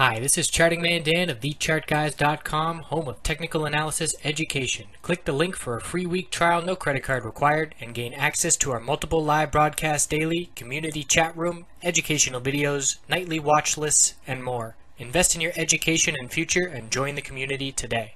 Hi, this is Charting Man Dan of TheChartGuys.com, home of technical analysis education. Click the link for a free week trial, no credit card required, and gain access to our multiple live broadcasts daily, community chat room, educational videos, nightly watch lists, and more. Invest in your education and future and join the community today.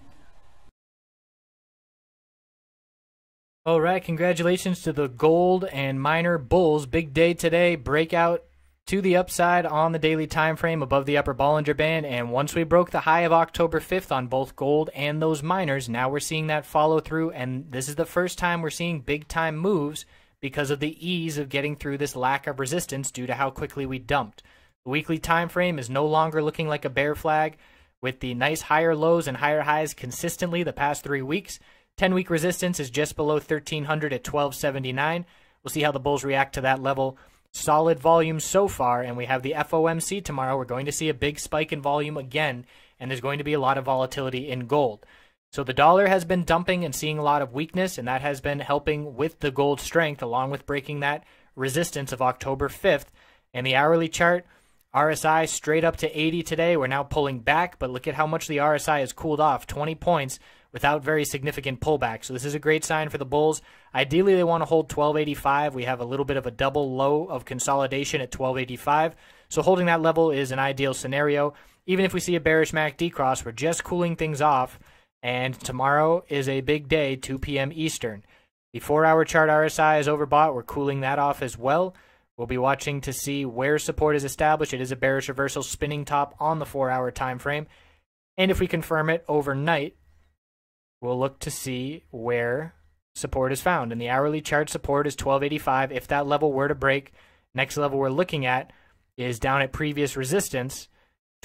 Alright, congratulations to the gold and minor bulls. Big day today, breakout to the upside on the daily time frame above the upper Bollinger Band, and once we broke the high of October 5th on both gold and those miners, now we're seeing that follow through, and this is the first time we're seeing big time moves because of the ease of getting through this lack of resistance due to how quickly we dumped. The weekly time frame is no longer looking like a bear flag, with the nice higher lows and higher highs consistently the past 3 weeks. 10-week resistance is just below 1300 at 1279. We'll see how the bulls react to that level. Solid volume so far, and we have the FOMC tomorrow. We're going to see a big spike in volume again, and there's going to be a lot of volatility in gold. So the dollar has been dumping and seeing a lot of weakness, and that has been helping with the gold strength, along with breaking that resistance of October 5th. And the hourly chart, RSI straight up to 80 today. We're now pulling back, but look at how much the RSI has cooled off, 20 points, without very significant pullback. So this is a great sign for the bulls. Ideally, they want to hold 1285. We have a little bit of a double low of consolidation at 1285. So holding that level is an ideal scenario. Even if we see a bearish MACD cross, we're just cooling things off. And tomorrow is a big day, 2 p.m. Eastern. The 4-hour chart RSI is overbought. We're cooling that off as well. We'll be watching to see where support is established. It is a bearish reversal spinning top on the 4-hour time frame. And if we confirm it overnight, we'll look to see where support is found. And the hourly chart support is 1285. If that level were to break, next level we're looking at is down at previous resistance,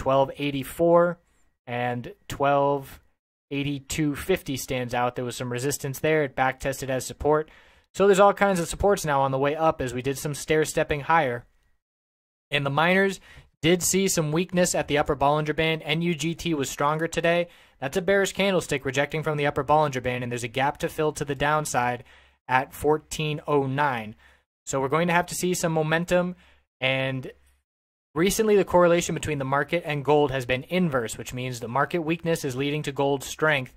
1284, and 1282.50 stands out. There was some resistance there. It back tested as support. So there's all kinds of supports now on the way up as we did some stair-stepping higher. And the miners did see some weakness at the upper Bollinger Band. NUGT was stronger today. That's a bearish candlestick rejecting from the upper Bollinger Band, and there's a gap to fill to the downside at 1409. So we're going to have to see some momentum, and recently the correlation between the market and gold has been inverse, which means the market weakness is leading to gold strength.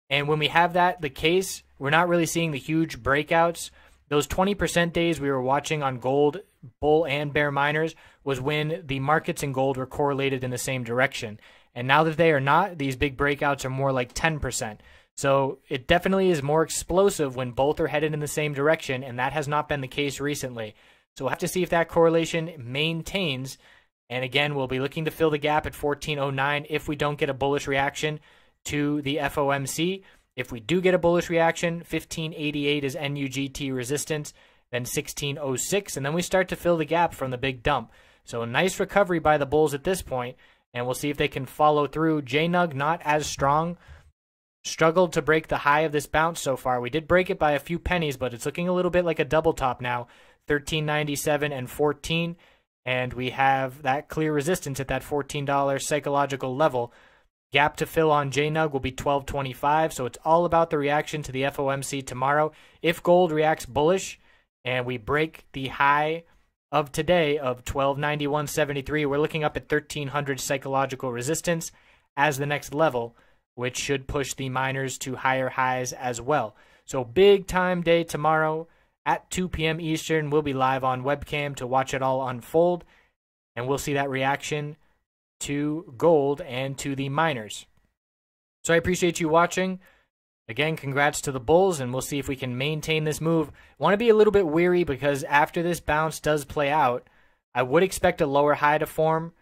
And when we have that the case, we're not really seeing the huge breakouts. Those 20% days we were watching on gold, bull and bear miners was when the markets and gold were correlated in the same direction. And now that they are not, these big breakouts are more like 10%. So it definitely is more explosive when both are headed in the same direction, and that has not been the case recently. So we'll have to see if that correlation maintains. And again, we'll be looking to fill the gap at 1409 if we don't get a bullish reaction to the FOMC. If we do get a bullish reaction, 1588 is NUGT resistance, then 1606, and then we start to fill the gap from the big dump. So a nice recovery by the bulls at this point, and we'll see if they can follow through. JNUG not as strong. Struggled to break the high of this bounce so far. We did break it by a few pennies, but it's looking a little bit like a double top now. 1397 and 14, and we have that clear resistance at that $14 psychological level. Gap to fill on JNUG will be 1225, so it's all about the reaction to the FOMC tomorrow. If gold reacts bullish and we break the high of today of 1291.73, we're looking up at 1300 psychological resistance as the next level, which should push the miners to higher highs as well. So big time day tomorrow at 2 p.m. Eastern. We'll be live on webcam to watch it all unfold, and we'll see that reaction to gold and to the miners. So I appreciate you watching. Again, congrats to the bulls, and we'll see if we can maintain this move. Want to be a little bit weary because after this bounce does play out, I would expect a lower high to form,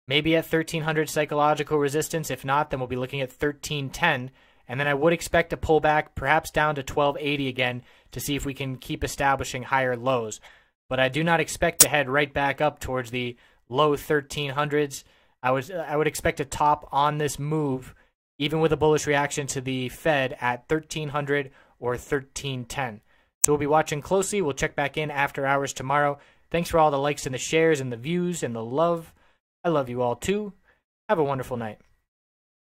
maybe at 1300 psychological resistance. If not, then we'll be looking at 1310, and then I would expect a pullback perhaps down to 1280 again to see if we can keep establishing higher lows. But I do not expect to head right back up towards the low 1300s. I would expect a top on this move, even with a bullish reaction to the Fed at 1300 or 1310. So we'll be watching closely. We'll check back in after hours tomorrow. Thanks for all the likes and the shares and the views and the love. I love you all too. Have a wonderful night.